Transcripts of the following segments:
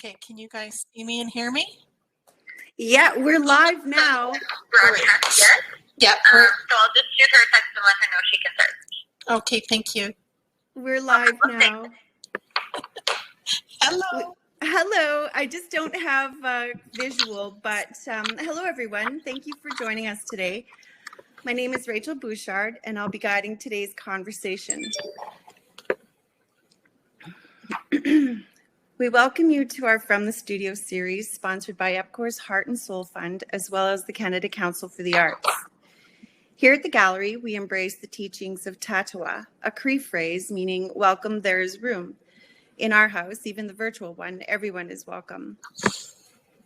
Okay, can you guys see me and hear me? Yeah, we're live now. Broadcast, yes. Yeah. So I'll just shoot her a text and let her know she can start. Okay, thank you. We're live now. Hello. Hello. I just don't have visual, but hello, everyone. Thank you for joining us today. My name is Rachel Bouchard, and I'll be guiding today's conversation. We welcome you to our From the Studio series, sponsored by EPCOR's Heart and Soul Fund, as well as the Canada Council for the Arts. Here at the gallery, we embrace the teachings of Tatawa, a Cree phrase meaning welcome, there is room. In our house, even the virtual one, everyone is welcome.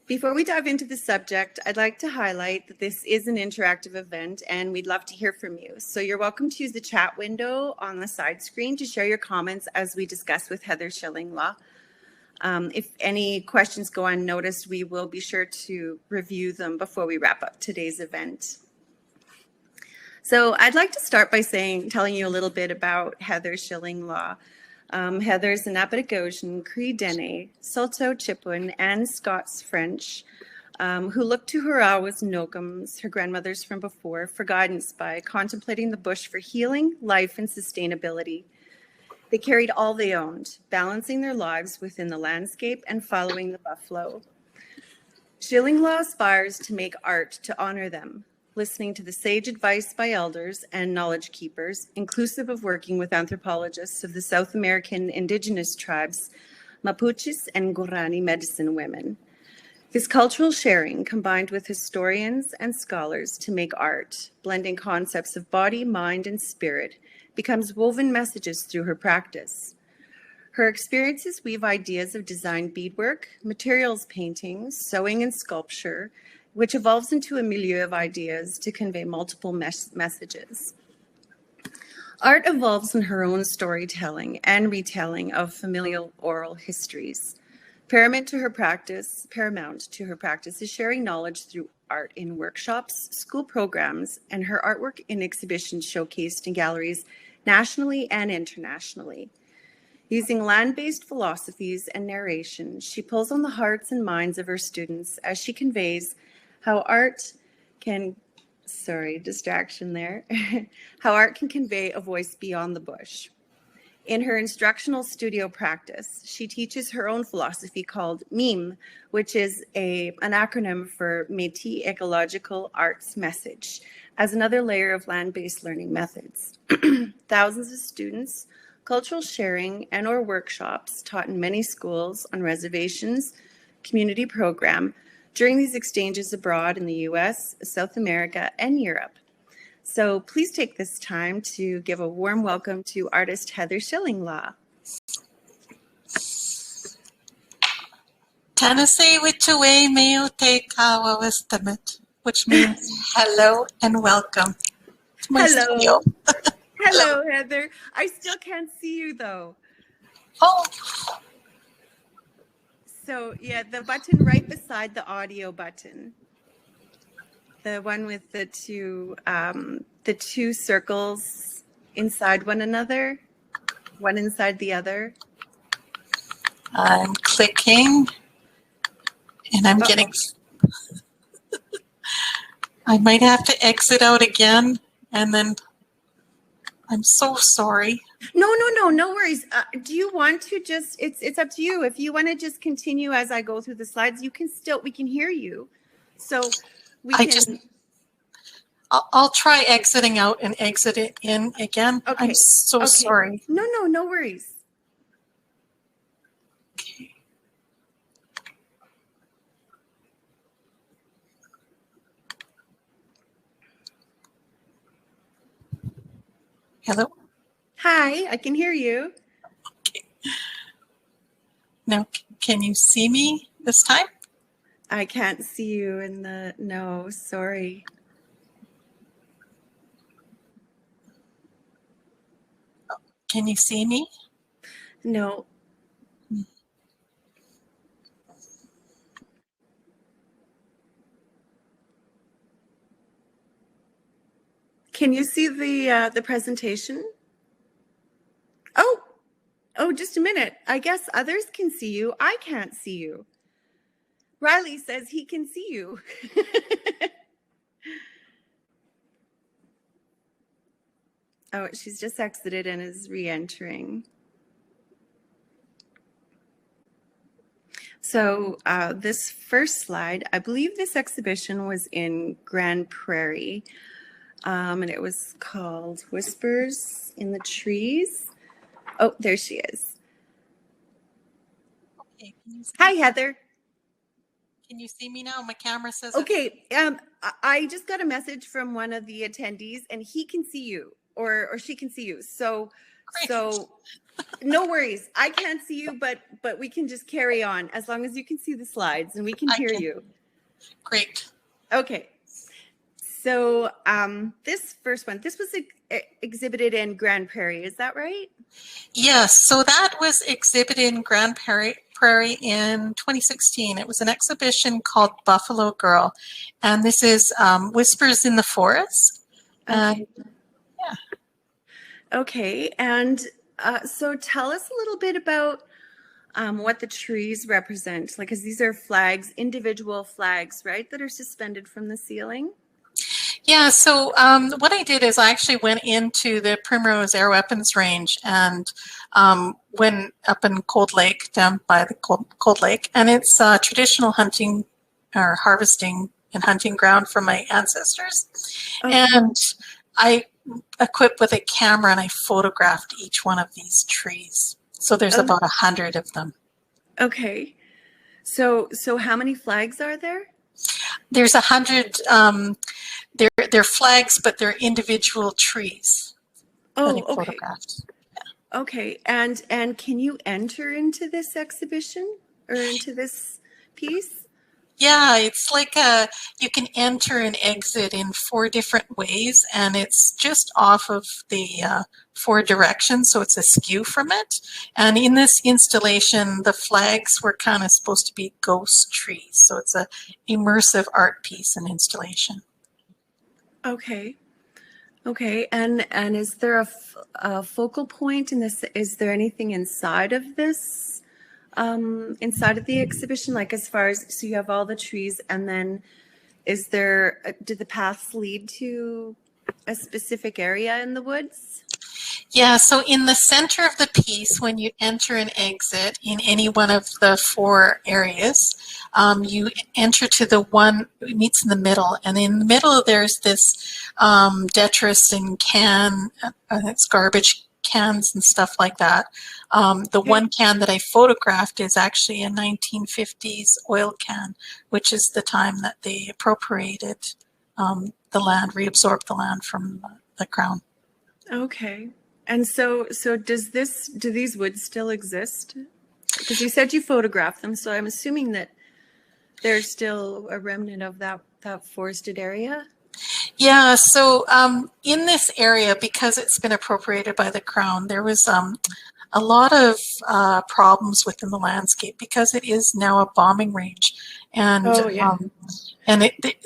Before we dive into the subject, I'd like to highlight that this is an interactive event and we'd love to hear from you. So you're welcome to use the chat window on the side screen to share your comments as we discuss with Heather Shillinglaw. If any questions go unnoticed, we will be sure to review them before we wrap up today's event. So I'd like to start by telling you a little bit about Heather Shillinglaw. Heather's an Abitigotian, Cree Dene, Saulteaux Chipewyan, and Scots French, who looked to her Awas Nokums, her grandmothers from before, for guidance by contemplating the bush for healing, life, and sustainability. They carried all they owned, balancing their lives within the landscape and following the buffalo. Shillinglaw aspires to make art to honor them, listening to the sage advice by elders and knowledge keepers, inclusive of working with anthropologists of the South American indigenous tribes, Mapuches and Guarani medicine women. This cultural sharing combined with historians and scholars to make art, blending concepts of body, mind, and spirit, becomes woven messages through her practice. Her experiences weave ideas of design beadwork, materials painting, sewing, and sculpture, which evolves into a milieu of ideas to convey multiple messages. Art evolves in her own storytelling and retelling of familial oral histories. Paramount to her practice is sharing knowledge through art in workshops, school programs, and her artwork in exhibitions showcased in galleries nationally and internationally. Using land-based philosophies and narration, she pulls on the hearts and minds of her students as she conveys how art can, how art can convey a voice beyond the bush. In her instructional studio practice, she teaches her own philosophy called MEME, which is an acronym for Métis Ecological Arts Message, as another layer of land-based learning methods. Thousands of students, cultural sharing, and/or workshops taught in many schools on reservations, community program, during these exchanges abroad in the US, South America, and Europe. So please take this time to give a warm welcome to artist Heather Shillinglaw. Tanase Wichue Meo Te Kawa Westamit, which means hello and welcome to my studio. Hello, Heather. I still can't see you though. Oh. So yeah, the button right beside the audio button. The one with the two circles inside one another, one inside the other. I'm clicking and I'm getting, I might have to exit out again and then I'm so sorry. No worries. Do you want to just, it's up to you. If you want to just continue as I go through the slides, we can hear you. So I'll try exiting out and exit it in again. Okay. I'm so sorry. No worries. Okay. Hello? Hi, I can hear you. Okay. Now, can you see me this time? I can't see you in the, no, sorry. Can you see me? No. Can you see the presentation? Oh, just a minute. I guess others can see you. I can't see you. Riley says he can see you. Oh, she's just exited and is re-entering. So this first slide, I believe this exhibition was in Grand Prairie, and it was called Whispers in the Trees. Oh, there she is. Okay, Hi, Heather. Can you see me now? My camera says okay. I just got a message from one of the attendees, and he can see you, or she can see you. So, Great. so no worries. I can't see you, but we can just carry on as long as you can see the slides and we can hear you. Great. Okay. So this first one, this was exhibited in Grand Prairie. Is that right? Yes. So that was exhibited in Grand Prairie in 2016. It was an exhibition called Buffalo Girl, and this is Whispers in the Forest. Okay. Yeah. Okay. And so tell us a little bit about what the trees represent. Like, because these are flags, individual flags, right, that are suspended from the ceiling. Yeah, so what I did is I actually went into the Primrose Air Weapons Range and went up in Cold Lake, down by the Cold Lake, and it's traditional hunting or harvesting and hunting ground for my ancestors. Okay. And I equipped with a camera and I photographed each one of these trees. So there's about 100 of them. Okay. So how many flags are there? There's 100. They're flags, but they're individual trees. Oh, okay. Photographed. Yeah. Okay, and can you enter into this exhibition or into this piece? Yeah, it's like you can enter and exit in 4 different ways, and it's just off of the 4 directions, so it's askew from it. And in this installation, the flags were kind of supposed to be ghost trees, so it's a immersive art piece and installation. Okay. Okay. And is there a focal point in this? Is there anything inside of this, inside of the exhibition? Like, as far as, so you have all the trees, and then is there, did the paths lead to a specific area in the woods? Yeah, so in the center of the piece, when you enter and exit in any one of the 4 areas, you enter to the one it meets in the middle, and in the middle there's this detritus and it's garbage cans and stuff like that. The one can that I photographed is actually a 1950s oil can, which is the time that they appropriated the land, reabsorbed the land from the crown. Okay. And so do these woods still exist? Because you said you photographed them, so I'm assuming that there's still a remnant of that forested area? Yeah, so in this area, because it's been appropriated by the Crown, there was a lot of problems within the landscape because it is now a bombing range. And,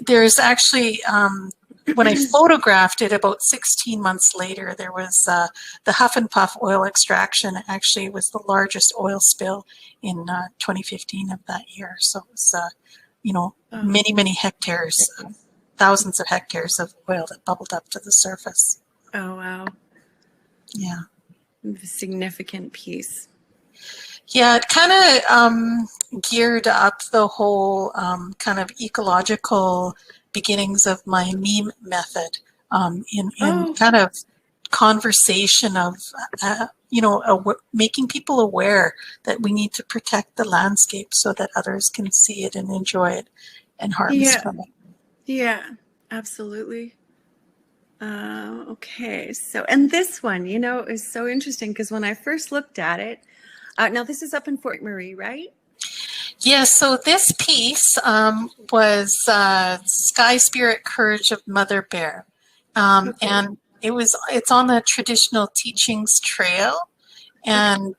there's actually... when I photographed it about 16 months later, there was the Huff and Puff oil extraction actually was the largest oil spill in 2015 of that year. So it was, many, many hectares, thousands of hectares of oil that bubbled up to the surface. Oh, wow. Yeah. A significant piece. Yeah, it kind of geared up the whole kind of ecological beginnings of my meme method in kind of conversation of, making people aware that we need to protect the landscape so that others can see it and enjoy it and harvest from it. Yeah, absolutely. Okay, so, and this one, is so interesting because when I first looked at it, now this is up in Fort Marie, right? Yes, so this piece was Sky Spirit Courage of Mother Bear. And it's on the traditional teachings trail. And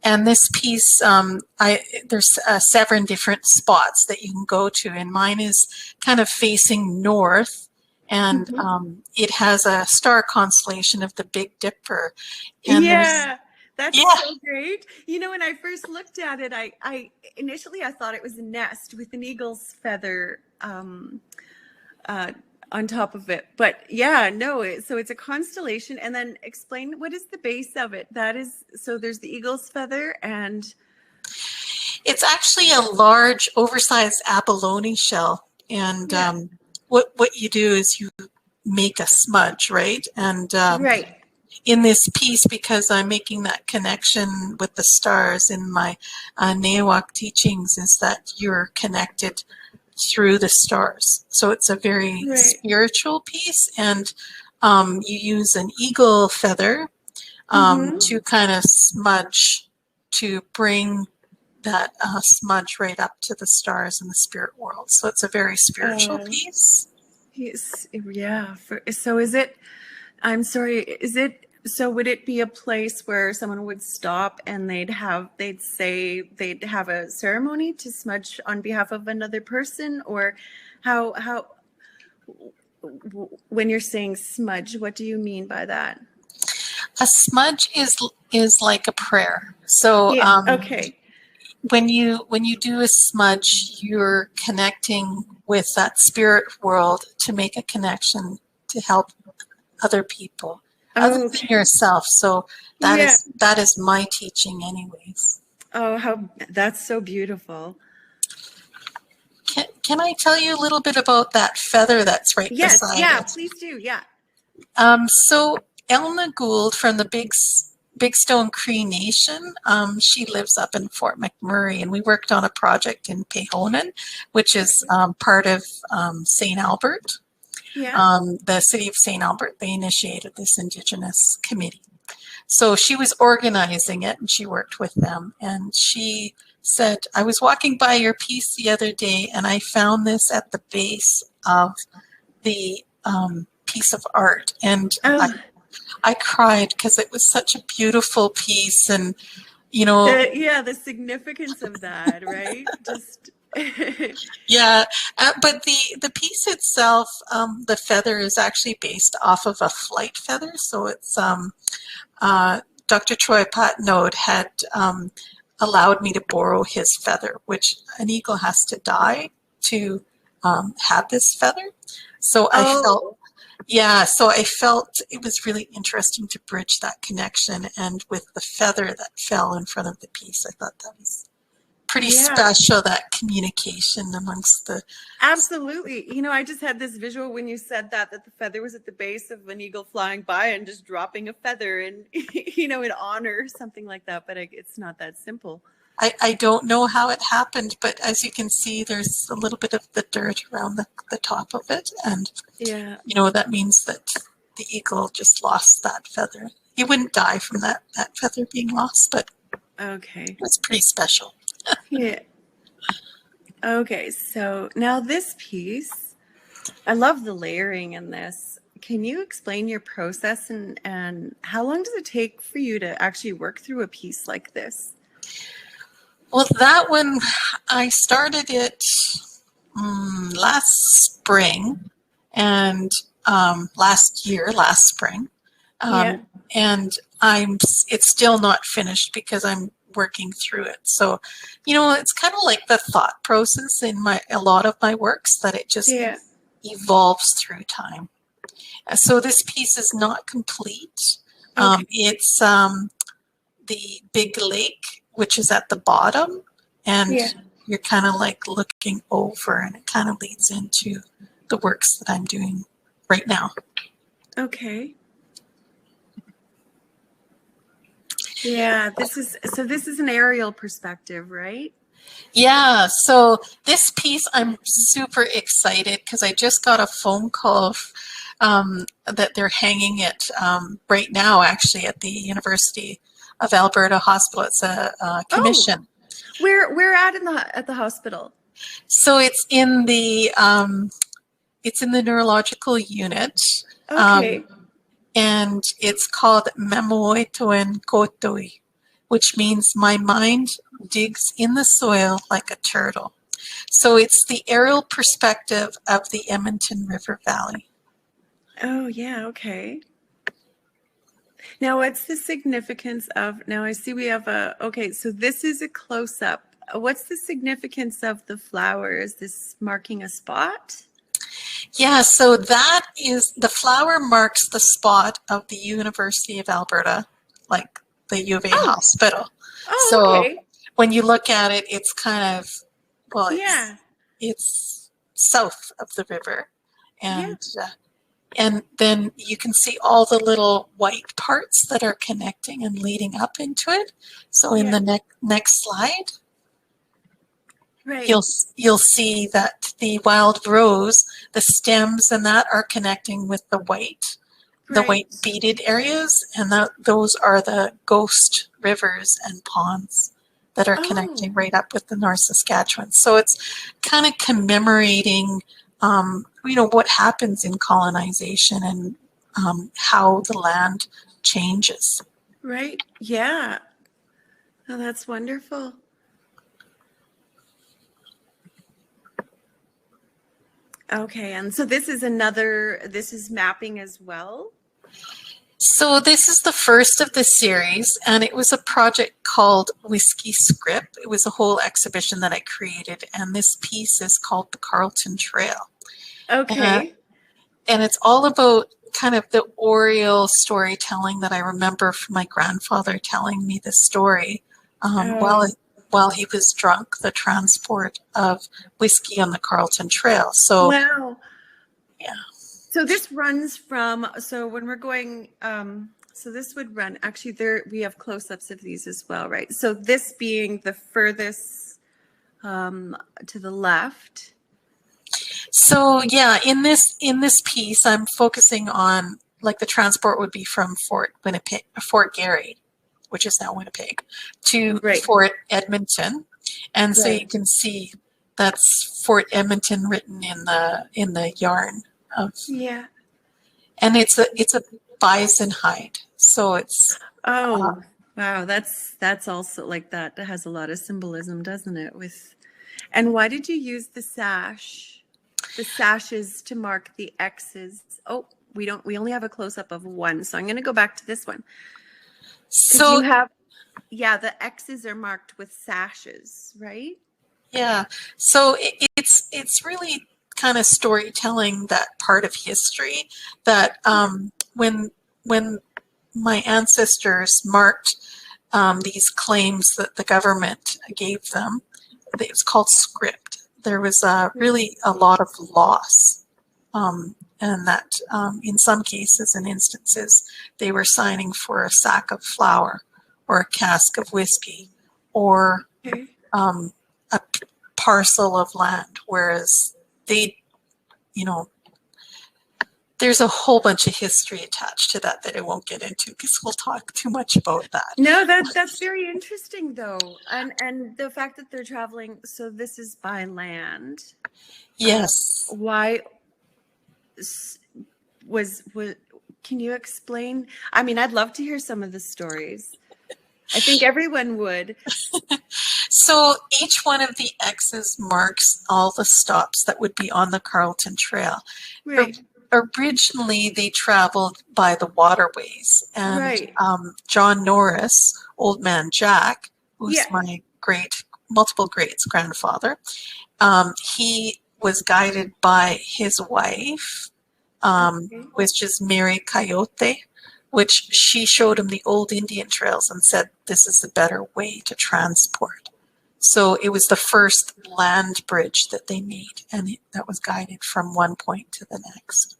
this piece, there's 7 different spots that you can go to. And mine is kind of facing north. And it has a star constellation of the Big Dipper. And That's Yeah. so great. You know, when I first looked at it, I initially I thought it was a nest with an eagle's feather uh, on top of it. But yeah, no, so it's a constellation. And then explain, what is the base of it? That is, so there's the eagle's feather and... It's actually a large, oversized abalone shell. And what you do is you make a smudge, right? And Right. in this piece, because I'm making that connection with the stars in my Nehawk teachings, is that you're connected through the stars. So it's a very spiritual piece, and you use an eagle feather to kind of smudge, to bring that smudge right up to the stars in the spirit world. So it's a very spiritual piece. Yeah. So is it, I'm sorry, is it, so would it be a place where someone would stop and they'd have a ceremony to smudge on behalf of another person? Or how when you're saying smudge, what do you mean by that? A smudge is like a prayer. So Okay. when you do a smudge, you're connecting with that spirit world to make a connection to help other people, other than yourself. So that is my teaching, anyways. Oh, how that's so beautiful. Can I tell you a little bit about that feather that's right beside it? Yes, please do. Yeah. So Elna Gould from the Big Stone Cree Nation, she lives up in Fort McMurray, and we worked on a project in Pehonan, which is part of St. Albert. Yeah. The city of St. Albert, they initiated this indigenous committee. So she was organizing it, and she worked with them. And she said, I was walking by your piece the other day, and I found this at the base of the piece of art. And I cried because it was such a beautiful piece. And, you know. The significance of that, right? Just. Yeah, but the piece itself, the feather is actually based off of a flight feather. So it's Dr. Troy Patnode had allowed me to borrow his feather, which an eagle has to die to have this feather. So I felt it was really interesting to bridge that connection. And with the feather that fell in front of the piece, I thought that was pretty special, that communication amongst the... Absolutely. You know, I just had this visual when you said that the feather was at the base of an eagle flying by and just dropping a feather and, you know, in honor or something like that. But it's not that simple. I don't know how it happened, but as you can see, there's a little bit of the dirt around the top of it. And, you know, that means that the eagle just lost that feather. He wouldn't die from that feather being lost, but it was pretty special. Yeah. Okay, so now this piece, I love the layering in this. Can you explain your process and how long does it take for you to actually work through a piece like this? Well, that one, I started it last spring and last spring. And it's still not finished because I'm working through it. So, you know, it's kind of like the thought process in a lot of my works, that it just evolves through time. So this piece is not complete. It's the big lake, which is at the bottom, and you're kind of like looking over, and it kind of leads into the works that I'm doing right now. Okay. Yeah, this is an aerial perspective, right? Yeah, so this piece, I'm super excited because I just got a phone call that they're hanging it right now, actually, at the University of Alberta Hospital. It's a commission. Where at at the hospital? So it's in the neurological unit. Okay. And it's called Memoitoen Kotoi, which means my mind digs in the soil like a turtle. So it's the aerial perspective of the Edmonton River Valley. Oh, yeah, okay. Now, what's the significance of, now I see we have okay, so this is a close-up. What's the significance of the flower? Is this marking a spot? Yeah, so that is, the flower marks the spot of the University of Alberta, like the U of A hospital. Oh, So okay. when you look at it, it's kind of, well, Yeah. it's south of the river. Yeah. And then you can see all the little white parts that are connecting and leading up into it. So in Yeah. the next slide, Right. you'll see that the wild rose, the stems and that are connecting with the white beaded areas, and those are the ghost rivers and ponds that are connecting right up with the North Saskatchewan. So it's kind of commemorating, what happens in colonization and how the land changes. Right. Yeah. Oh, that's wonderful. Okay, and so this is mapping as well? So this is the first of the series, and it was a project called Whiskey Script. It was a whole exhibition that I created, and this piece is called the Carlton Trail. Okay. And it's all about kind of the oral storytelling that I remember from my grandfather telling me the story while he was drunk, the transport of whiskey on the Carlton Trail. So, wow. Yeah. So this runs from, so when we're going, so this would run, actually we have close-ups of these as well, right? So this being the furthest to the left. So yeah, in this piece, I'm focusing on, like, the transport would be from Fort Garry, which is now Winnipeg, to Fort Edmonton, and so you can see that's Fort Edmonton written in the yarn of, and it's a bison hide, so it's wow, that's also like that has a lot of symbolism, doesn't it? And why did you use the sashes to mark the X's? Oh, we only have a close-up of one, so I'm going to go back to this one. So you have, the X's are marked with sashes, right? Yeah, so it's really kind of storytelling that part of history that when my ancestors marked these claims that the government gave them, it was called script. There was really a lot of loss, and that in some cases and instances they were signing for a sack of flour or a cask of whiskey or a parcel of land, whereas they, there's a whole bunch of history attached to that I won't get into because we'll talk too much about that. No, that's very interesting though, and the fact that they're traveling. So this is by land. Yes. Why was can you explain? I mean, I'd love to hear some of the stories. I think everyone would. So each one of the X's marks all the stops that would be on the Carlton Trail. Right. Originally, they traveled by the waterways, and John Norris, Old Man Jack, who's my multiple greats grandfather, he was guided by his wife, which is Mary Coyote, which she showed him the old Indian trails and said, this is a better way to transport. So it was the first land bridge that they made, and that was guided from one point to the next.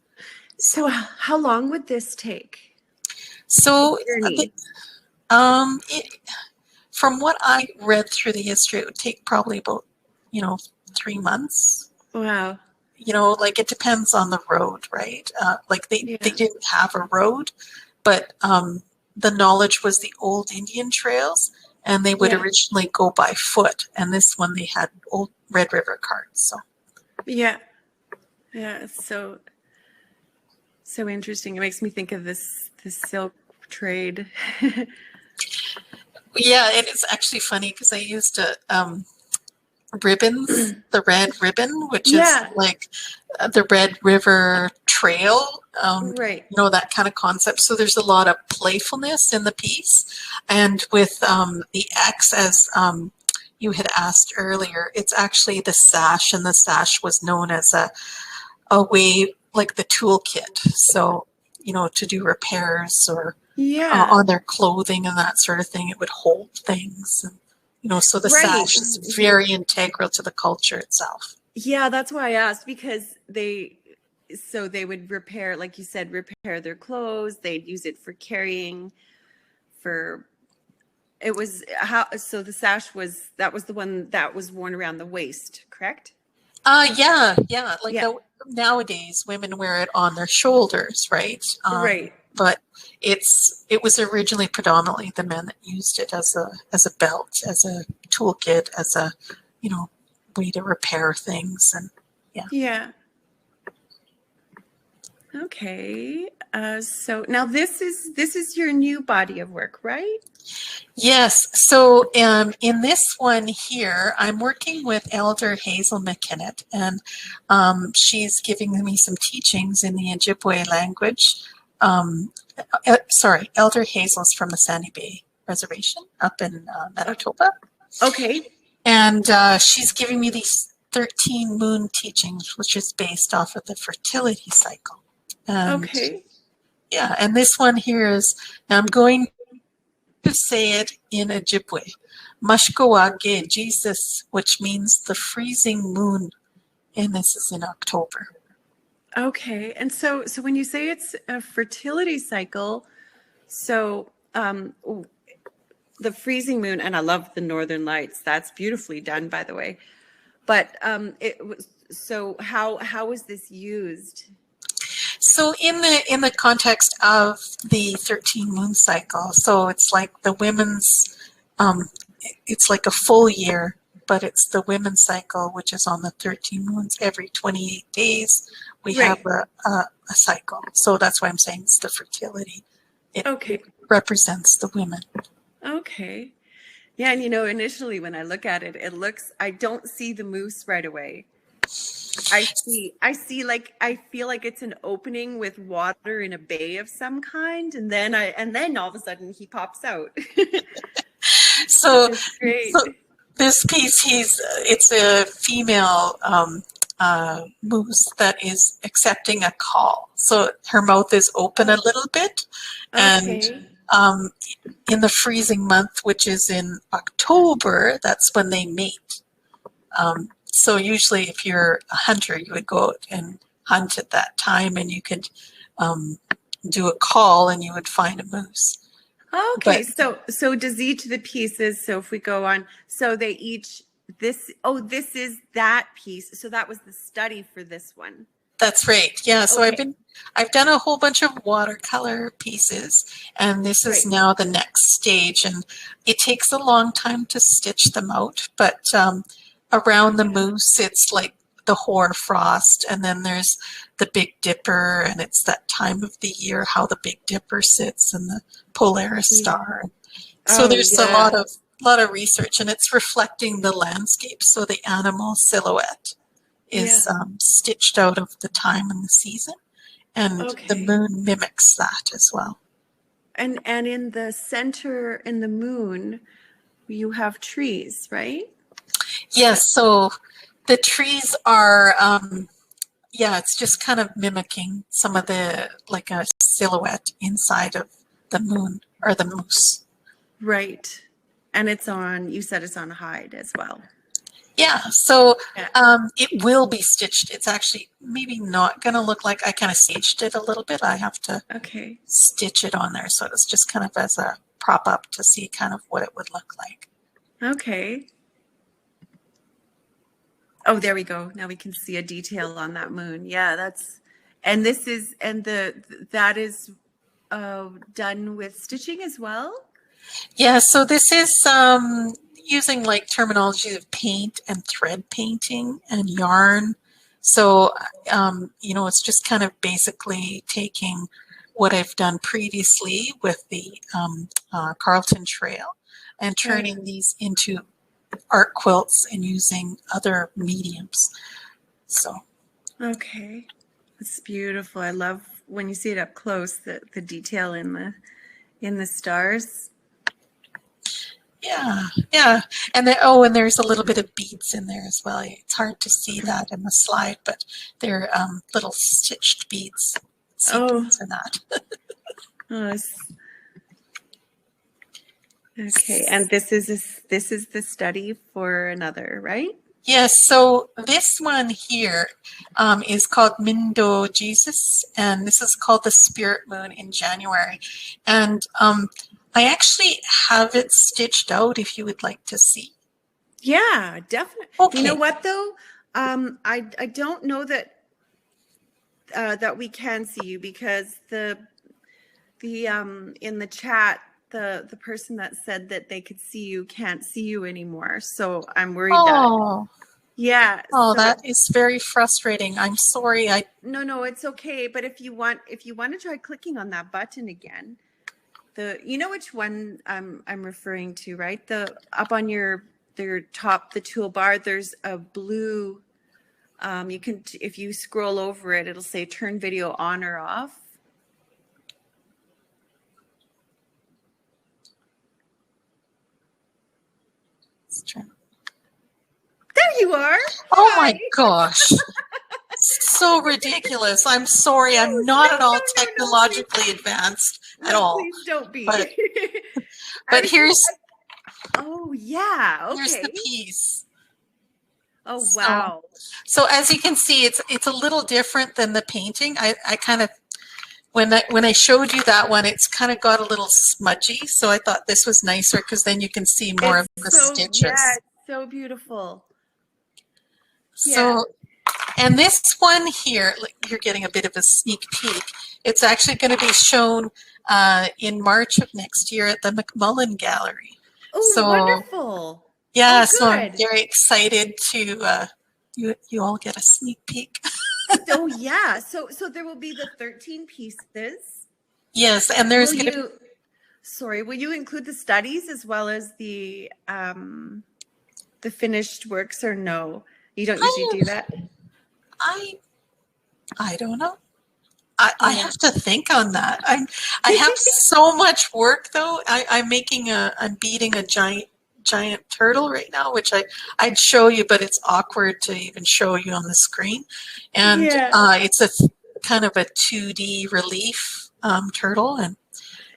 So how long would this take? So from what I read through the history, it would take probably about 3 months. Wow. Like, it depends on the road, right? Like they didn't have a road, but the knowledge was the old Indian trails, and they would originally go by foot. And this one, they had old Red River carts. So it's so interesting. It makes me think of this silk trade. Yeah, it is actually funny because I used ribbons, the red ribbon, which is like the Red River trail, Right. you know, that kind of concept. So there's a lot of playfulness in the piece. And with the X, as you had asked earlier, it's actually the sash, and the sash was known as a way, like the toolkit. So, you know, to do repairs or Yeah. on their clothing and that sort of thing. It would hold things. And, you know, so the Right. sash is very integral to the culture itself. Yeah, that's why I asked, because they would repair, like you said, repair their clothes. They'd use it for carrying, for it was how, so the sash was, that was the one that was worn around the waist, correct? Yeah. Like Yeah. nowadays, women wear it on their shoulders, right? Right. But it was originally predominantly the men that used it as a belt, as a toolkit, as a, you know, way to repair things. And yeah. Yeah. Okay. So now this is your new body of work, right? Yes. So in this one here, I'm working with Elder Hazel McKinnett, and she's giving me some teachings in the Ojibwe language. Sorry, Elder Hazel's from the Sandy Bay Reservation up in Manitoba. Okay. And she's giving me these 13 moon teachings, which is based off of the fertility cycle. And, Okay. yeah, and this one here is, I'm going to say it in Ojibwe. Mashkawage Jesus, which means the freezing moon. And this is in October. Okay. And so when you say it's a fertility cycle, so the freezing moon, and I love the Northern Lights. That's beautifully done, by the way. But it was, so how is this used? So in the context of the 13 moon cycle, so it's like the women's, it's like a full year, but it's the women's cycle, which is on the 13 moons. Every 28 days, we Right. have a cycle. So that's why I'm saying it's the fertility. It Okay. represents the women. Okay. Yeah, and you know, initially when I look at it, I don't see the moose right away. I see like, I feel like it's an opening with water in a bay of some kind, and then all of a sudden he pops out. So, It's great. so this piece, it's a female moose that is accepting a call. So her mouth is open a little bit, and Okay. in the freezing month, which is in October, that's when they mate. So usually if you're a hunter, you would go out and hunt at that time, and you could do a call and you would find a moose. Okay, But so does each of the pieces, so if we go on, so they each, this is that piece. So that was the study for this one. that's right. Yeah. So Okay. I've done a whole bunch of watercolor pieces, and this is Right. now the next stage. And it takes a long time to stitch them out, but around the moose, it's like the hoarfrost, and then there's the Big Dipper, and it's that time of the year how the Big Dipper sits and the Polaris star. So Oh, there's yeah. a lot of research, and it's reflecting the landscape. So the animal silhouette is stitched out of the time and the season, and the Okay. moon mimics that as well. And in the center, in the moon, you have trees, right? Yes, so the trees are, yeah, it's just kind of mimicking some of the, like a silhouette inside of the moon or the moose. Right. And you said it's on hide as well. Yeah, so Yeah. it will be stitched. It's actually maybe not going to look like, I kind of staged it a little bit. I have to Okay. stitch it on there. So it's just kind of as a prop up to see kind of what it would look like. Okay. Oh, there we go. Now we can see a detail on that moon. Yeah, and this is, and that is done with stitching as well? Yeah, so this is using like terminology of paint and thread painting and yarn. So, you know, it's just kind of basically taking what I've done previously with the Carlton Trail and turning these into art quilts and using other mediums. So. Okay. It's beautiful. I love when you see it up close, the detail in the stars. Yeah, yeah. And then, oh, and there's a little bit of beads in there as well. It's hard to see that in the slide, but they're little stitched beads. Oh, Sequins or not. oh, okay. And this is the study for another, right? Yes, so this one here is called Mindo Jesus, and this is called the Spirit Moon in January. And I actually have it stitched out if you would like to see. Yeah, definitely. Okay. You know what though? I don't know that that we can see you because the in the chat the person that said that they could see you can't see you anymore. So I'm worried that yeah. Oh, so, that is very frustrating. I'm sorry. No, it's okay. But if you want to try clicking on that button again, you know which one I'm referring to, right? The up on your top, the toolbar, there's a blue. You can, if you scroll over it, it'll say turn video on or off. There you are. Oh my gosh. So ridiculous. I'm sorry. I'm not at all technologically advanced at all. Please don't be. But here's. Oh yeah. Okay. Here's the piece. Oh wow. So as you can see, it's a little different than the painting. I kind of when I showed you that one, it's kind of got a little smudgy. So I thought this was nicer because then you can see more of the stitches. Yeah, it's so beautiful. So, and this one here, you're getting a bit of a sneak peek. It's actually going to be shown in March of next year at the McMullen Gallery. Oh, so, wonderful. Yeah, so I'm very excited to, you all get a sneak peek. Oh, yeah. So there will be the 13 pieces. Yes, and there's going to be... Sorry, will you include the studies as well as the finished works or no? You don't usually do that? I don't know. I have to think on that. I have so much work though. I'm beating a giant turtle right now, which I'd show you, but it's awkward to even show you on the screen. And it's a kind of a 2D relief turtle, and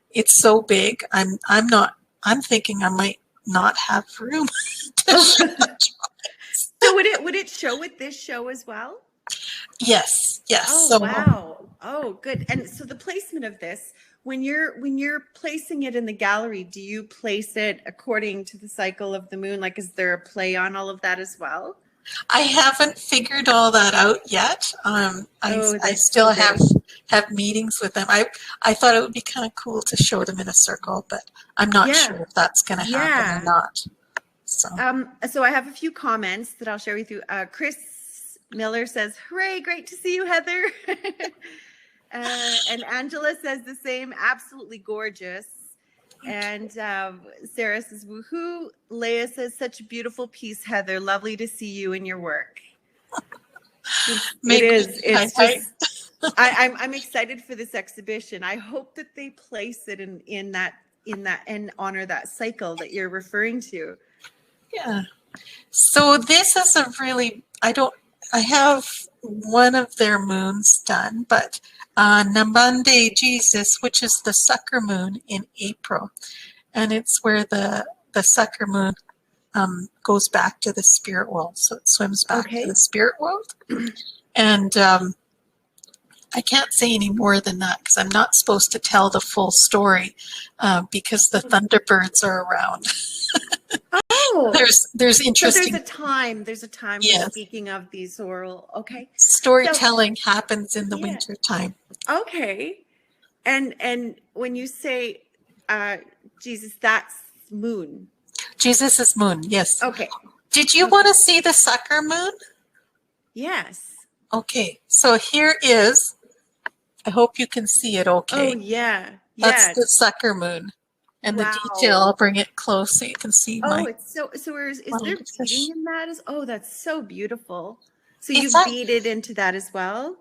it's so big. I'm thinking I might not have room to show that. So would it show with this show as well? Yes. Oh, so, wow. Oh, good. And so the placement of this, when you're placing it in the gallery, do you place it according to the cycle of the moon? Like, is there a play on all of that as well? I haven't figured all that out yet. I still have meetings with them. I thought it would be kind of cool to show them in a circle, but I'm not sure if that's going to happen or not. So I have a few comments that I'll share with you. Chris Miller says, "Hooray, great to see you, Heather." And Angela says the same, absolutely gorgeous. And Sarah says, "Woohoo." Leah says, "Such a beautiful piece, Heather. Lovely to see you and your work." It is. It's just, I'm excited for this exhibition. I hope that they place it in that and honor that cycle that you're referring to. Yeah. So this is a really, I have one of their moons done, but Nambande Jesus, which is the sucker moon in April. And it's where the sucker moon goes back to the spirit world. So it swims back to the spirit world. And I can't say any more than that because I'm not supposed to tell the full story because the Thunderbirds are around. Oh, there's interesting. So there's a time. Yes. Speaking of these oral, storytelling happens in the winter time. Okay, and when you say Jesus, that's moon. Jesus is moon. Yes. Okay. Did you want to see the sucker moon? Yes. Okay. So here is. I hope you can see it. Okay. Oh yeah. That's the sucker moon. And the detail, I'll bring it close so you can see. It's so is there beading in that? That's so beautiful. So you beaded into that as well?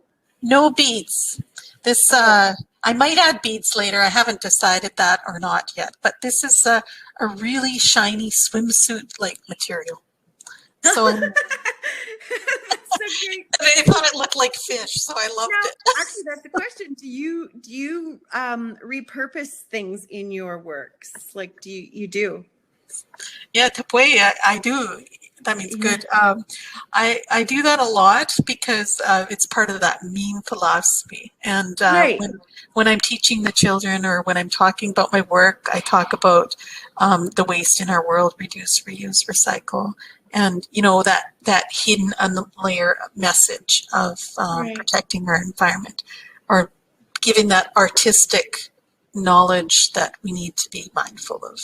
No beads. This, I might add beads later. I haven't decided that or not yet. But this is a really shiny swimsuit-like material. So That's so great. I thought it looked like fish, so I loved Now, it. actually, that's the question. Do you repurpose things in your works? Like, do you do? Yeah, Tapue, I do. That means Yeah. good. I do that a lot because it's part of that mean philosophy. And Right. when I'm teaching the children or when I'm talking about my work, I talk about the waste in our world: reduce, reuse, recycle, and that hidden layer message of Right. protecting our environment, or giving that artistic knowledge that we need to be mindful of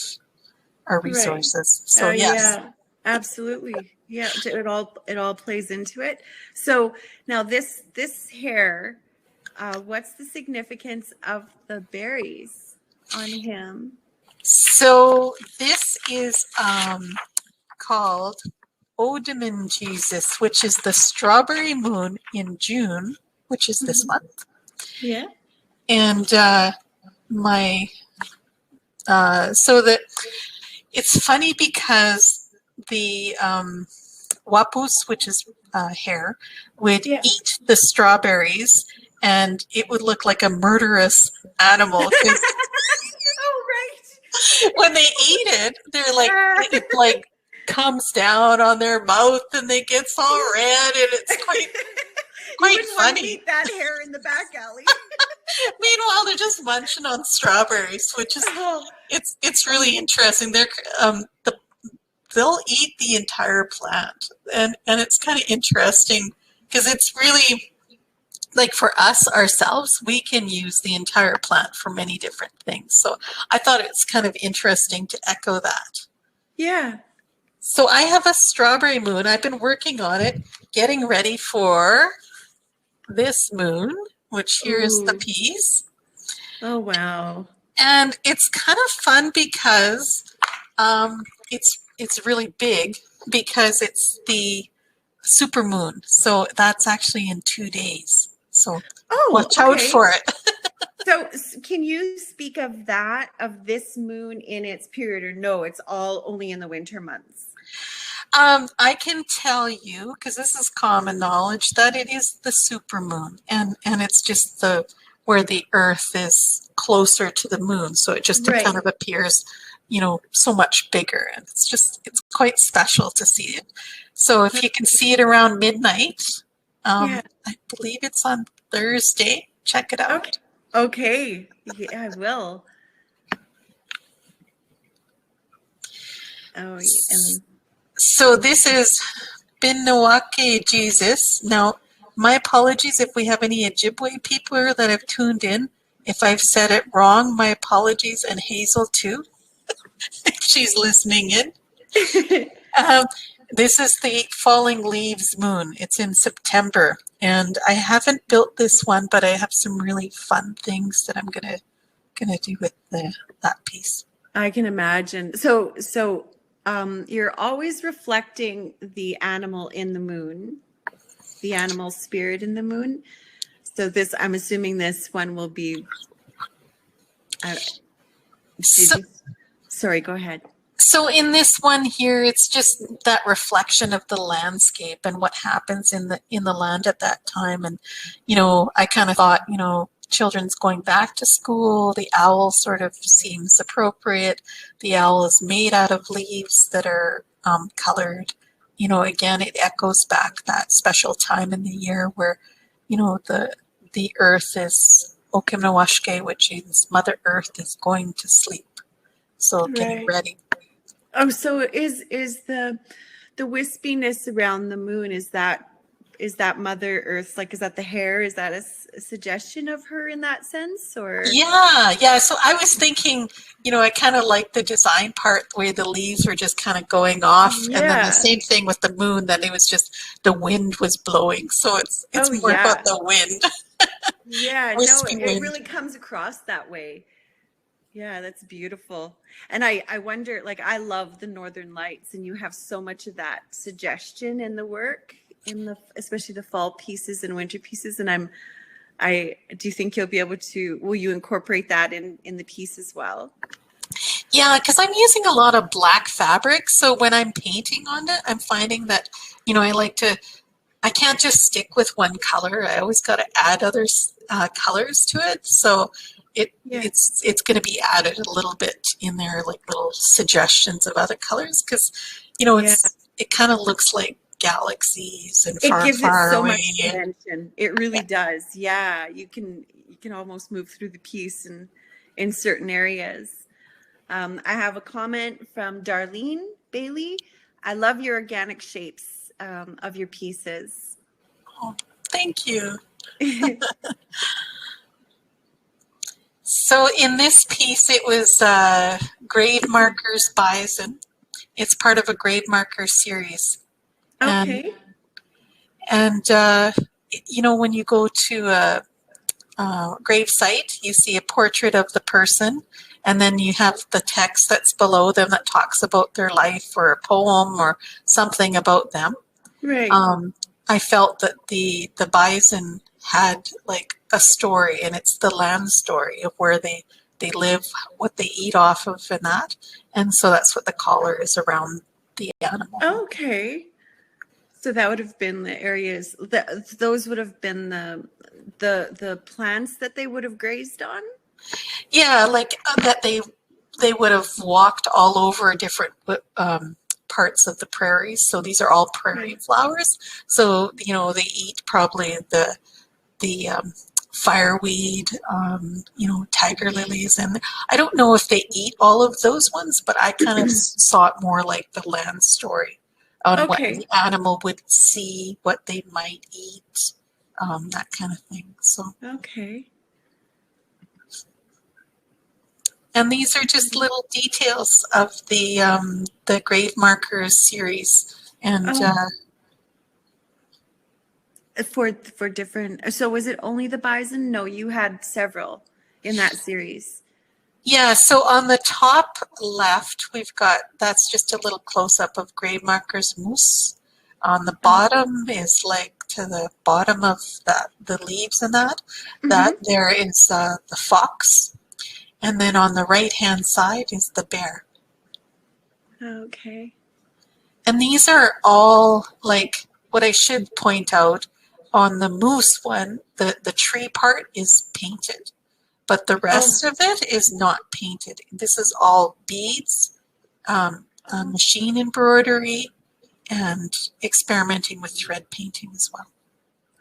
our Right. resources. So yes. Yeah, absolutely. Yeah, it all plays into it. So now this hair, what's the significance of the berries on him? So this is called Odamin Jesus, which is the strawberry moon in June, which is this month. Yeah. And so that it's funny because the wapus, which is hair, would Yeah. eat the strawberries, and it would look like a murderous animal. 'Cause Oh, right. when they eat it, they're like, it like comes down on their mouth and they get all red, and it's quite You wouldn't want to funny. meet that hair in the back alley. Meanwhile, they're just munching on strawberries, which is Oh, it's really interesting. They'll eat the entire plant, and it's kind of interesting because it's really like for us ourselves, we can use the entire plant for many different things. So I thought it was kind of interesting to echo that. yeah. So I have a strawberry moon. I've been working on it, getting ready for this moon, which here is the Ooh. piece. Oh, wow. And it's kind of fun because it's really big because it's the super moon. So that's actually in 2 days. So watch out for it. So can you speak of this moon in its period, or no, it's all only in the winter months? I can tell you, because this is common knowledge, that it is the super-moon, and it's just where the Earth is closer to the moon, so it just Right. kind of appears, so much bigger, and it's quite special to see it. So if you can see it around midnight, I believe it's on Thursday. Check it out. Okay. Yeah, I will. Oh, and So this is Binawake Jesus. Now, my apologies if we have any Ojibwe people that have tuned in. If I've said it wrong, my apologies, and Hazel too, if she's listening in. This is the falling leaves moon. It's in September, and I haven't built this one, but I have some really fun things that I'm gonna do with that piece. I can imagine. So you're always reflecting the animal in the moon, the animal spirit in the moon. So I'm assuming this one will be. Sorry, go ahead. So in this one here, it's just that reflection of the landscape and what happens in the land at that time. And, I kind of thought, children's going back to school, the owl sort of seems appropriate. The owl is made out of leaves that are colored. Again, it echoes back that special time in the year where, the earth is Okimnawashke, which means Mother Earth is going to sleep. So getting ready. Oh, so is the wispiness around the moon, is that Mother Earth, like, is that the hair? Is that a suggestion of her in that sense, or? Yeah. So I was thinking, I kind of like the design part where the leaves were just kind of going off, and then the same thing with the moon, that it was just the wind was blowing. So it's more about the wind. Yeah, no, it really comes across that way. Yeah, that's beautiful. And I wonder, like, I love the Northern Lights, and you have so much of that suggestion in the work, especially the fall pieces and winter pieces. And Do you think you'll be able to, will you incorporate that in the piece as well? Yeah, because I'm using a lot of black fabric. So when I'm painting on it, I'm finding that, I can't just stick with one color. I always got to add other colors to it. So it's going to be added a little bit in there, like little suggestions of other colors, because it kind of looks like galaxies and It far, gives it far so away. much dimension. It really does. Yeah, you can almost move through the piece in certain areas. I have a comment from Darlene Bailey. I love your organic shapes of your pieces. Oh, thank you. So in this piece, it was grave markers bison. It's part of a grave marker series. Okay. And when you go to a grave site, you see a portrait of the person, and then you have the text that's below them that talks about their life or a poem or something about them. Right. I felt that the bison had like a story, and it's the land story of where they live, what they eat off of, and that. And so that's what the collar is around the animal. Okay. So that would have been the areas that those would have been the plants that they would have grazed on. Yeah, like that they would have walked all over different parts of the prairies. So these are all prairie flowers. So they eat probably the fireweed, tiger lilies, and I don't know if they eat all of those ones, but I kind of saw it more like the land story on what the animal would see, what they might eat, that kind of thing. So okay. And these are just little details of the grave markers series, and for different. So was it only the bison? No, you had several in that series. Yeah. So on the top left, we've got that's just a little close up of grave markers moose. On the bottom is like to the bottom of the leaves and that. That there is the fox. And then on the right-hand side is the bear. Okay. And these are all, like, what I should point out, on the moose one, the tree part is painted, but the rest of it is not painted. This is all beads, machine embroidery, and experimenting with thread painting as well.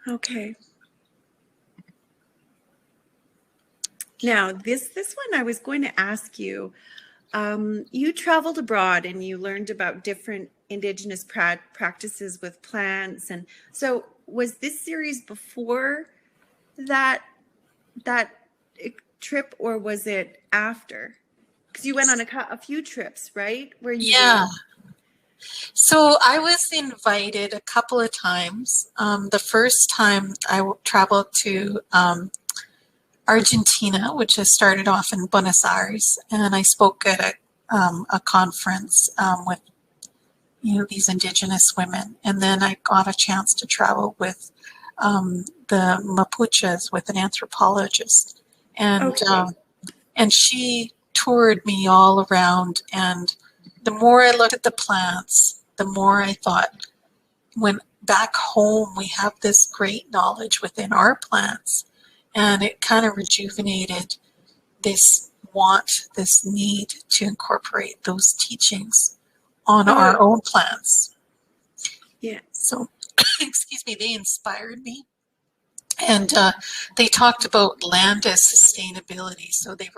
Okay. Now, this one I was going to ask you, you traveled abroad and you learned about different indigenous practices with plants. And so was this series before that trip, or was it after? Because you went on a few trips, right? Where you were... So I was invited a couple of times. The first time I traveled to Argentina, which I started off in Buenos Aires, and I spoke at a conference with these indigenous women, and then I got a chance to travel with the Mapuches with an anthropologist, and she toured me all around. And the more I looked at the plants, the more I thought, when back home we have this great knowledge within our plants. And it kind of rejuvenated this this need to incorporate those teachings on our own plants. Yeah. So, excuse me, they inspired me. And they talked about land as sustainability. So they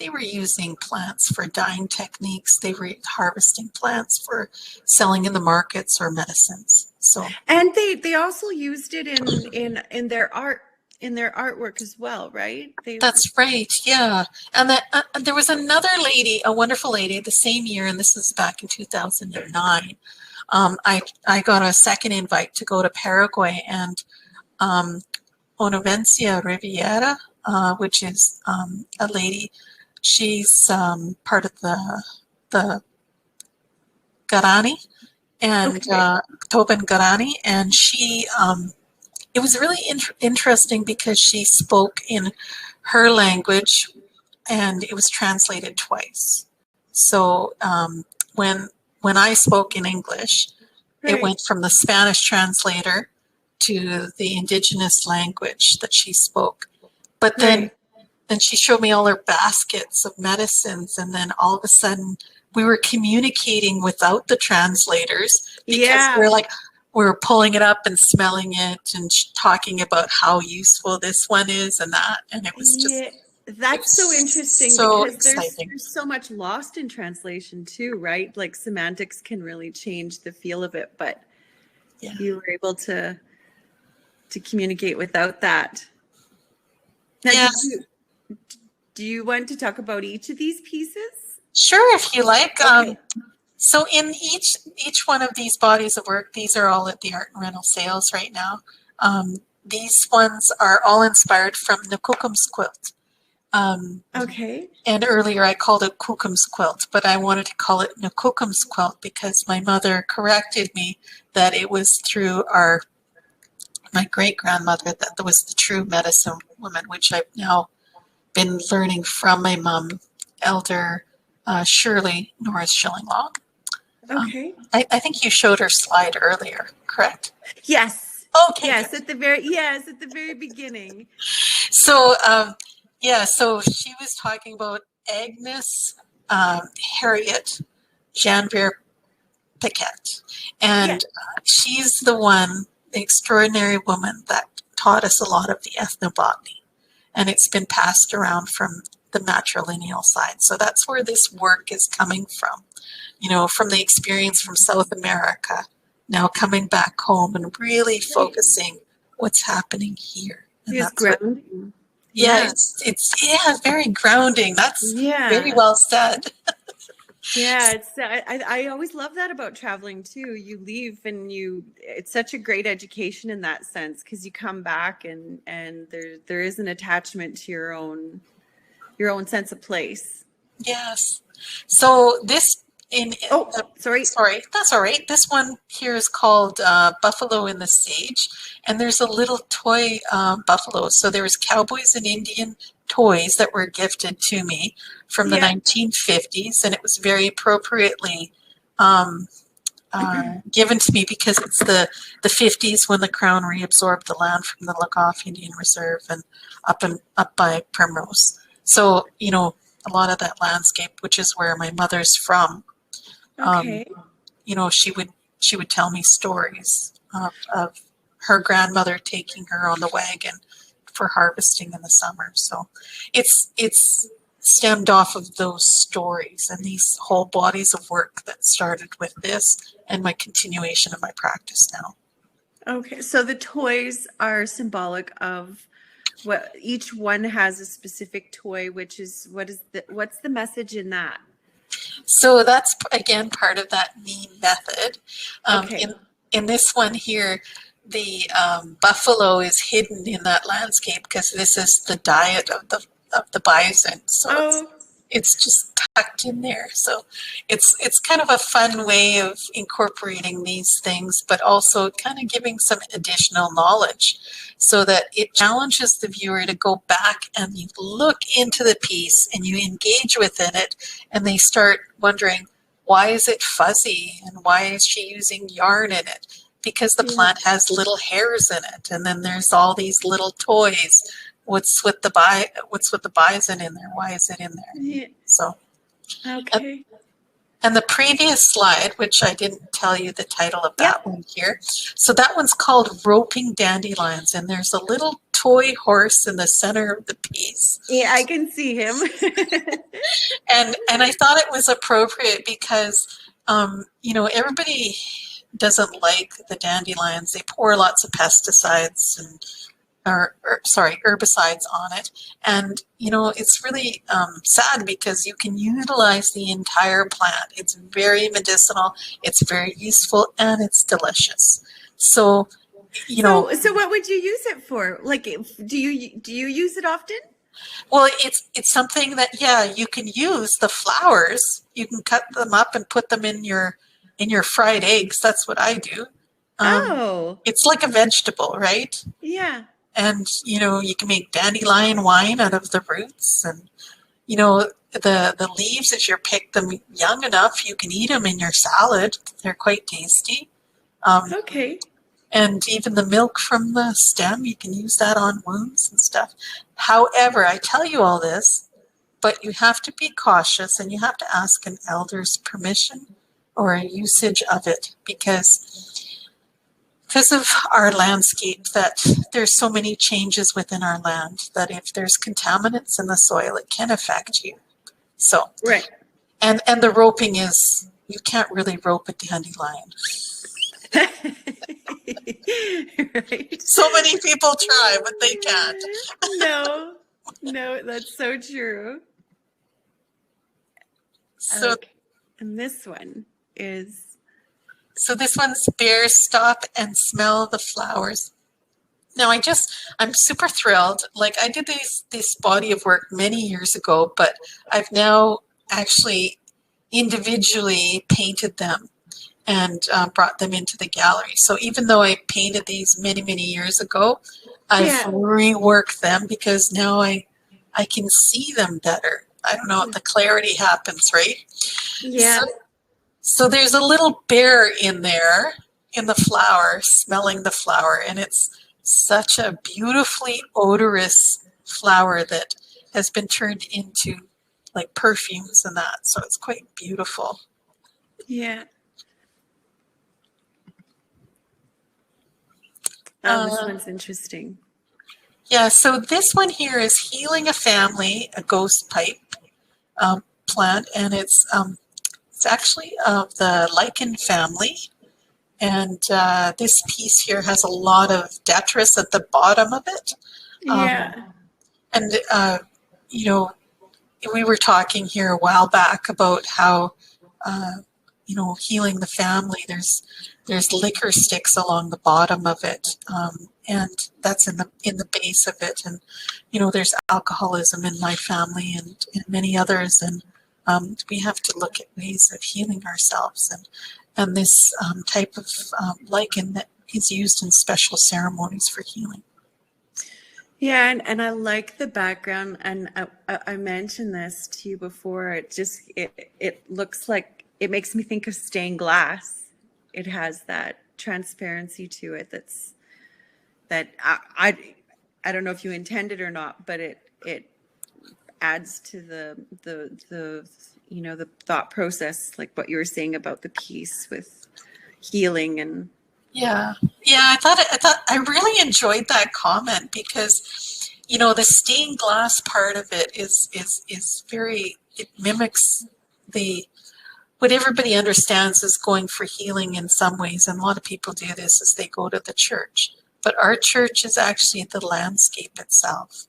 were using plants for dyeing techniques. They were harvesting plants for selling in the markets or medicines. So, and they also used it in their art. In their artwork as well, right? That's right, yeah. And there was another lady, a wonderful lady, the same year, and this is back in 2009. I got a second invite to go to Paraguay, and Onovencia Riviera, which is a lady, she's part of the Guarani, and Toban Guarani, and she it was really interesting because she spoke in her language and it was translated twice. So when I spoke in English, it went from the Spanish translator to the indigenous language that she spoke. But then she showed me all her baskets of medicines, and then all of a sudden we were communicating without the translators because we were pulling it up and smelling it and talking about how useful this one is and that, and it was just that's so interesting so because exciting. there's so much lost in translation too, right? Like semantics can really change the feel of it, but you were able to communicate without that. Now, do you want to talk about each of these pieces? Sure, if you like. So in each one of these bodies of work, these are all at the Art and Rental sales right now. These ones are all inspired from Nkukum's quilt. And earlier I called it Kukum's quilt, but I wanted to call it Nkukum's quilt because my mother corrected me that it was through my great-grandmother that was the true medicine woman, which I've now been learning from my mom, Elder Shirley Norris Shillinglaw. I think you showed her slide earlier, correct? Yes. Okay. Yes, at the very beginning. So so she was talking about Agnes Harriet Janvier Paquette, and she's the extraordinary woman that taught us a lot of the ethnobotany, and it's been passed around from the matrilineal side. So that's where this work is coming from, from the experience from South America, now coming back home and really focusing what's happening here. And that's grounding. Yes, it's very grounding. That's very well said. I always love that about traveling too. You leave and it's such a great education in that sense because you come back and there is an attachment to your own sense of place. Yes. So this sorry, that's all right. This one here is called Buffalo in the Sage, and there's a little toy buffalo. So there was cowboys and Indian toys that were gifted to me from the 1950s, and it was very appropriately given to me because it's the 50s when the Crown reabsorbed the land from the Lakoff Indian Reserve and up by Primrose. So a lot of that landscape, which is where my mother's from. She would tell me stories of her grandmother taking her on the wagon for harvesting in the summer. So it's stemmed off of those stories and these whole bodies of work that started with this and my continuation of my practice now. Okay, so the toys are symbolic of what each one has a specific toy, which is what's the message in that? So that's again part of that me method. In this one here, the buffalo is hidden in that landscape because this is the diet of the bison. So it's just tucked in there. So it's kind of a fun way of incorporating these things, but also kind of giving some additional knowledge so that it challenges the viewer to go back and you look into the piece and you engage within it, and they start wondering, why is it fuzzy and why is she using yarn in it? Because the plant has little hairs in it, and then there's all these little toys. What's with the bison in there? Why is it in there? Yeah. So, okay. And the previous slide, which I didn't tell you the title of that one here. So that one's called Roping Dandelions, and there's a little toy horse in the center of the piece. Yeah, I can see him. and I thought it was appropriate because, everybody doesn't like the dandelions. They pour lots of pesticides and herbicides on it. And, it's really sad because you can utilize the entire plant. It's very medicinal, it's very useful, and it's delicious. So, So what would you use it for? Like, do you use it often? Well, it's something that, you can use the flowers. You can cut them up and put them in your fried eggs. That's what I do. Oh, It's like a vegetable, right? yeah. And, you can make dandelion wine out of the roots. And, the leaves, if you pick them young enough, you can eat them in your salad. They're quite tasty. Okay. And even the milk from the stem, you can use that on wounds and stuff. However, I tell you all this, but you have to be cautious and you have to ask an elder's permission or a usage of it because of our landscape, that there's so many changes within our land that if there's contaminants in the soil, it can affect you. So, Right. and the roping is, you can't really rope a dandelion. Right. So many people try, but they can't. No, that's so true. So, Okay. And this one is, so this one's bear stop and smell the flowers. Now I'm super thrilled. Like, I did this body of work many years ago, but I've now actually individually painted them and brought them into the gallery. So even though I painted these many, many years ago, I've reworked them because now I can see them better. I don't know, the clarity happens, right? yeah. So there's a little bear in there in the flower, smelling the flower, and it's such a beautifully odorous flower that has been turned into like perfumes and that. So it's quite beautiful. Yeah. Oh, this one's interesting. Yeah, so this one here is Healing a Family, a ghost pipe plant, and it's actually of the lichen family. And this piece here has a lot of detritus at the bottom of it. Yeah. And, we were talking here a while back about how, healing the family, there's liquor sticks along the bottom of it. And that's in the base of it. And, there's alcoholism in my family and many others. And we have to look at ways of healing ourselves. And this type of lichen that is used in special ceremonies for healing. Yeah, and I like the background, and I mentioned this to you before. It looks like, it makes me think of stained glass. It has that transparency to it that I don't know if you intended or not, but it adds to the thought process, like what you were saying about the piece with healing. And yeah, I thought I really enjoyed that comment because the stained glass part of it is very, it mimics what everybody understands is going for healing in some ways, and a lot of people do this as they go to the church, but our church is actually the landscape itself.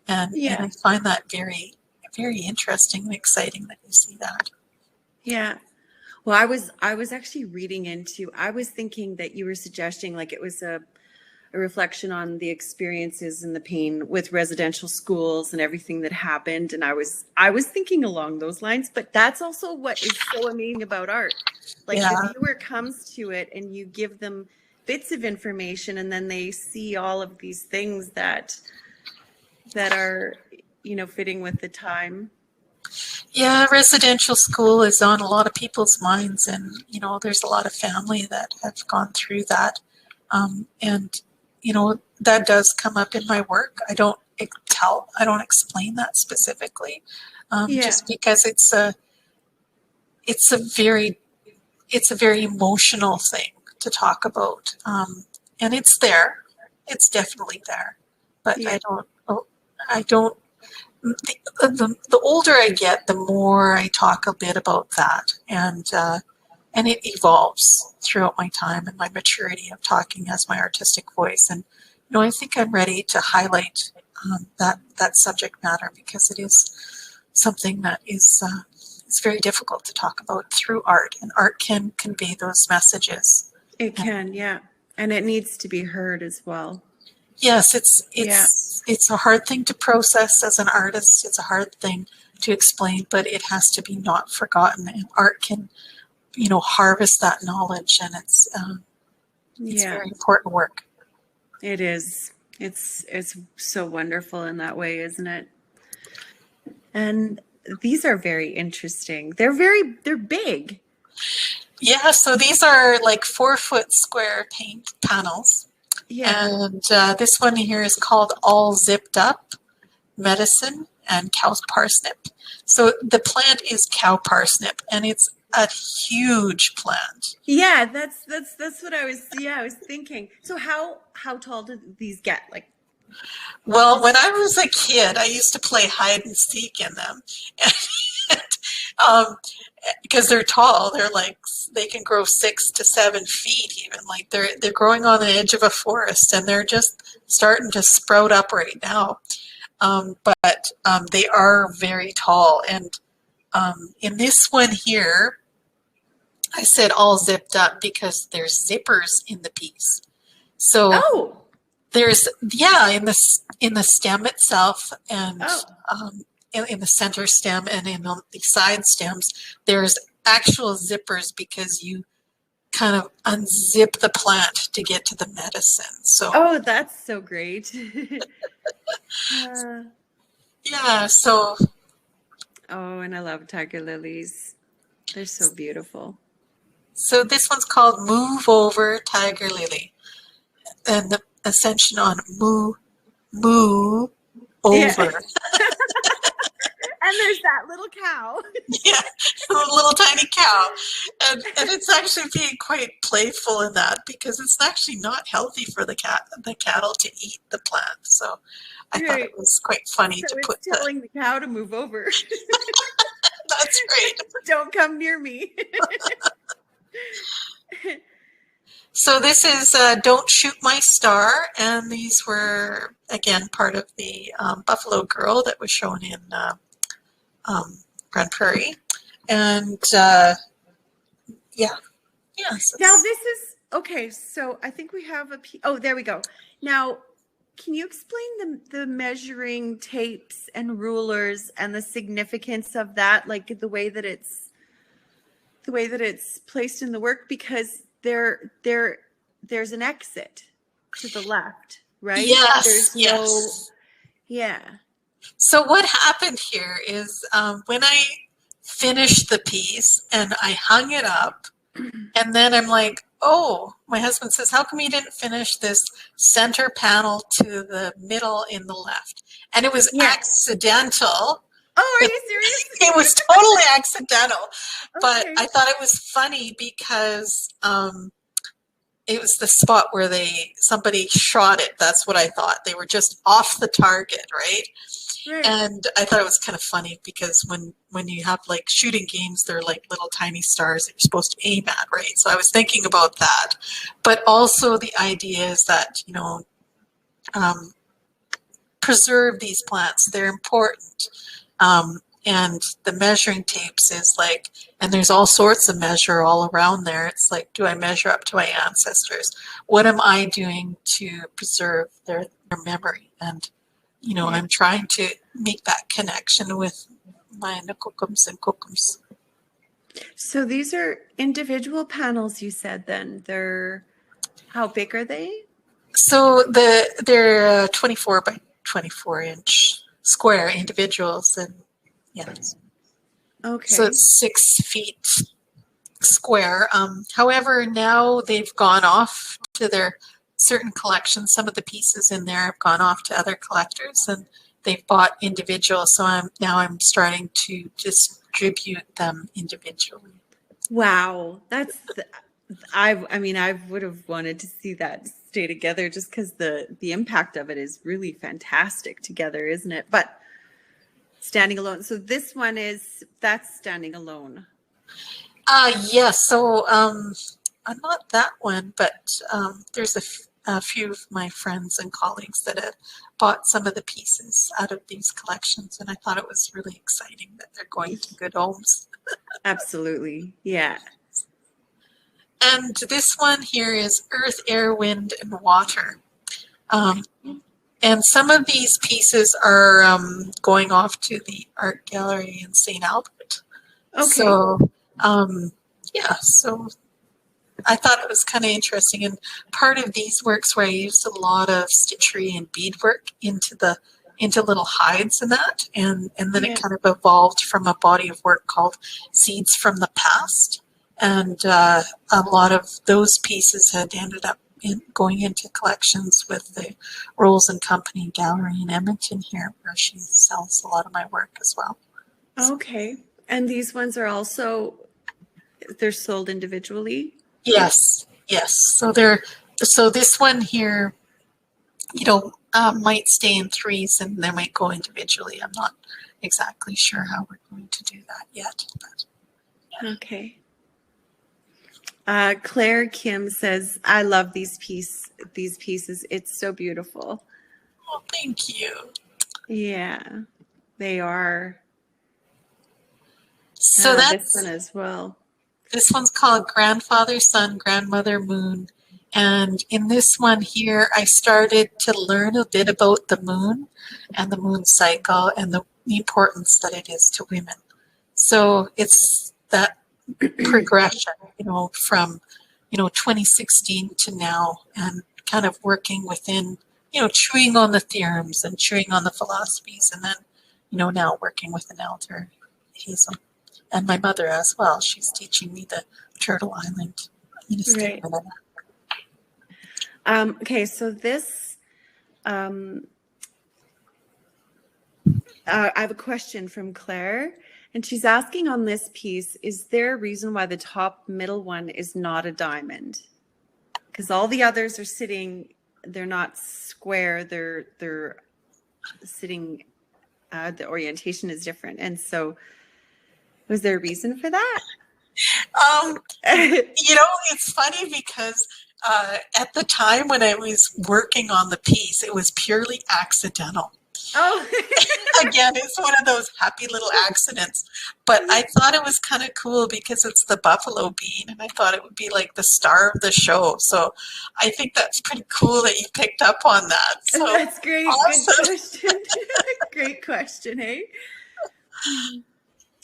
And I find that very, very interesting and exciting that you see that. Yeah. Well, I was actually reading into, I was thinking that you were suggesting like it was a reflection on the experiences and the pain with residential schools and everything that happened. And I was thinking along those lines, but that's also what is so amazing about art. Like the viewer comes to it and you give them bits of information, and then they see all of these things that are, fitting with the time. Yeah, residential school is on a lot of people's minds, and there's a lot of family that have gone through that, and that does come up in my work. I don't explain that specifically, just because it's a very emotional thing to talk about, and it's definitely there, but I don't. The older I get, the more I talk a bit about that, and it evolves throughout my time and my maturity of talking as my artistic voice. And I think I'm ready to highlight that subject matter because it is something that is it's very difficult to talk about through art, and art can convey those messages. It can, and it needs to be heard as well. Yes, it's a hard thing to process as an artist. It's a hard thing to explain, but it has to be not forgotten. And art can, harvest that knowledge, and it's It's Yeah, very important work. it is. It's so wonderful in that way, isn't it? And these are very interesting. They're big. Yeah, so these are like 4-foot square paint panels. Yeah. And this one here is called All Zipped Up Medicine and Cow Parsnip. So the plant is cow parsnip, and it's a huge plant. Yeah, that's what I was thinking. So how tall did these get? Like, Well, when I was a kid, I used to play hide and seek in them. And, because they're tall, they're like, they can grow 6 to 7 feet even. Like they're growing on the edge of a forest, and they're just starting to sprout up right now. But they are very tall. And in this one here, I said all zipped up because there's zippers in the piece. So oh, there's in the stem itself, and in the center stem and in the side stems, there's actual zippers because you kind of unzip the plant to get to the medicine. So oh, that's so great. yeah, so Oh, and I love tiger lilies. They're so beautiful. so this one's called Move Over Tiger Lily, and the ascension on moo over. Yeah. And there's that little cow. Yeah, a little tiny cow. And it's actually being quite playful in that because it's actually not healthy for the cattle to eat the plant. So I thought it was quite funny So to it's put telling the cow to move over. That's great. Don't come near me. So this is Don't Shoot My Star, and these were, again, part of the Buffalo Girl that was shown in Grand Prairie. And so Now this is, okay, so I think we have oh, there we go. Now, can you explain the measuring tapes and rulers and the significance of that, like the way that it's placed in the work? Because there's an exit to the left, right? Yes, yes. Yeah. So what happened here is when I finished the piece and I hung it up, and then I'm like, oh, my husband says, how come you didn't finish this center panel to the middle in the left? And it was accidental. Oh, are you serious? It was totally accidental. But Okay. I thought it was funny because it was the spot where somebody shot it. That's what I thought. They were just off the target, right? Right. And I thought it was kind of funny because when you have like shooting games, they're like little tiny stars that you're supposed to aim at, right? So I was thinking about that. But also the idea is that, preserve these plants. They're important. And the measuring tapes is like, and there's all sorts of measure all around there. It's like, do I measure up to my ancestors? What am I doing to preserve their memory? And, I'm trying to make that connection with my Nakukums and Kukums. So these are individual panels, you said then. How big are they? So they're 24 by 24 inch square individuals, and Okay. so it's 6 feet square. However, now they've gone off to their certain collections. Some of the pieces in there have gone off to other collectors, and they've bought individual. So I'm starting to distribute them individually. Wow, I would have wanted to see that stay together just because the impact of it is really fantastic together, isn't it? But standing alone. So this one that's standing alone. Yes. So not that one, but there's a few of my friends and colleagues that have bought some of the pieces out of these collections, and I thought it was really exciting that they're going to good homes. Absolutely. Yeah. And this one here is Earth, Air, Wind, and Water. And some of these pieces are going off to the art gallery in St. Albert. Okay. So, so I thought it was kind of interesting. And part of these works where I used a lot of stitchery and beadwork into little hides and that, and then it Yeah. kind of evolved from a body of work called Seeds from the Past. And a lot of those pieces had ended up going into collections with the Rolls and Company Gallery in Edmonton here, where she sells a lot of my work as well. Okay. And these ones are also, they're sold individually? Yes, yes. So this one here, might stay in threes and they might go individually. I'm not exactly sure how we're going to do that yet. But. Okay. Claire Kim says, I love these pieces. It's so beautiful. Oh, thank you. Yeah, they are. So this one as well. This one's called Grandfather, Sun, Grandmother, Moon. And in this one here, I started to learn a bit about the moon and the moon cycle and the importance that it is to women. So it's that progression, from, 2016 to now, and kind of working within, chewing on the theorems and chewing on the philosophies, and then, now working with an elder, Hazel, and my mother as well. She's teaching me the Turtle Island Right. Okay, so this, I have a question from Claire, and she's asking on this piece, is there a reason why the top middle one is not a diamond? Because all the others are sitting, they're not square, they're sitting, the orientation is different. And so was there a reason for that? It's funny because at the time when I was working on the piece, it was purely accidental. Oh, again, it's one of those happy little accidents. But I thought it was kind of cool because it's the buffalo bean, and I thought it would be like the star of the show. So I think that's pretty cool that you picked up on that. So that's great. awesome. Good question. Great question, hey?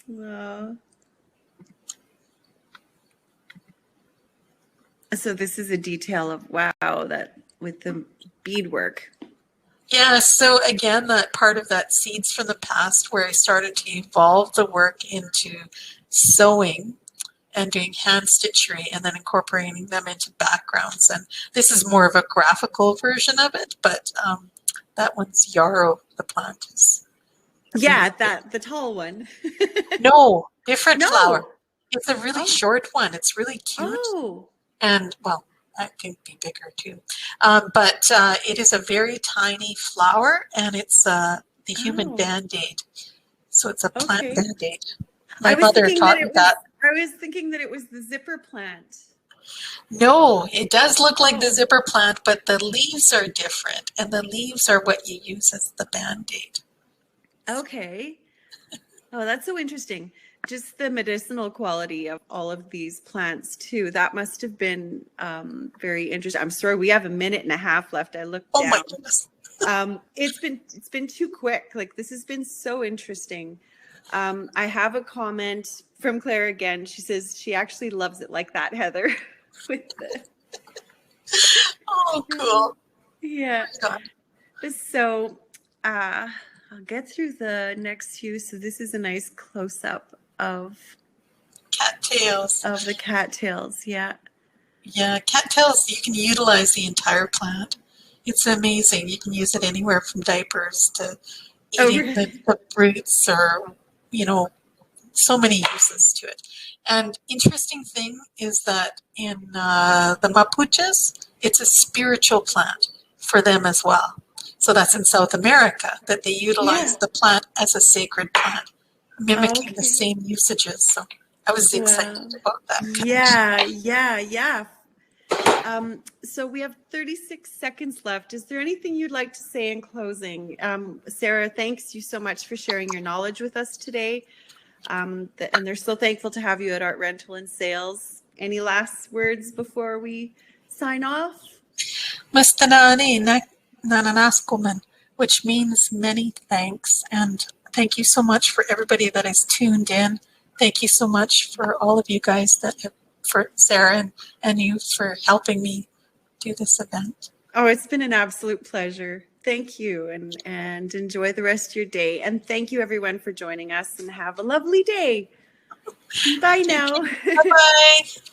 Wow. So this is a detail of, wow, that with the beadwork. Yeah, so again, that part of that Seeds from the Past where I started to evolve the work into sewing and doing hand stitchery and then incorporating them into backgrounds. And this is more of a graphical version of it, but that one's Yarrow, the plant is. Yeah, the tall one. No, different No. flower. It's a really short one. It's really cute. Oh. And, well, I can be bigger too. But it is a very tiny flower, and it's the human Band-Aid. So it's a plant Band-Aid. My mother taught me that. I was thinking that it was the zipper plant. No, it does look like the zipper plant, but the leaves are different, and the leaves are what you use as the Band-Aid. Okay. Oh, that's so interesting. Just the medicinal quality of all of these plants too. That must have been very interesting. I'm sorry, we have a minute and a half left. I looked down. Oh my goodness. It's been too quick. Like, this has been so interesting. I have a comment from Claire again. She says she actually loves it like that, Heather. With the Oh, cool. yeah. So I'll get through the next few. So this is a nice close-up of Cattails. Of the cattails, yeah. Yeah, cattails, you can utilize the entire plant. It's amazing. You can use it anywhere from diapers to eating the roots, or, so many uses to it. And interesting thing is that in the Mapuches, it's a spiritual plant for them as well. So that's in South America, that they utilize the plant as a sacred plant, mimicking the same usages. So I was excited about that connection. Yeah. So we have 36 seconds left. Is there anything you'd like to say in closing? Sarah, thanks you so much for sharing your knowledge with us today. And they're so thankful to have you at Art Rental and Sales. Any last words before we sign off? Mastanani nananaskuman, which means many thanks. And thank you so much for everybody that has tuned in. Thank you so much for all of you guys that have for Sarah and you for helping me do this event. Oh, it's been an absolute pleasure. Thank you, and enjoy the rest of your day. And thank you, everyone, for joining us, and have a lovely day. Bye now. Bye-bye.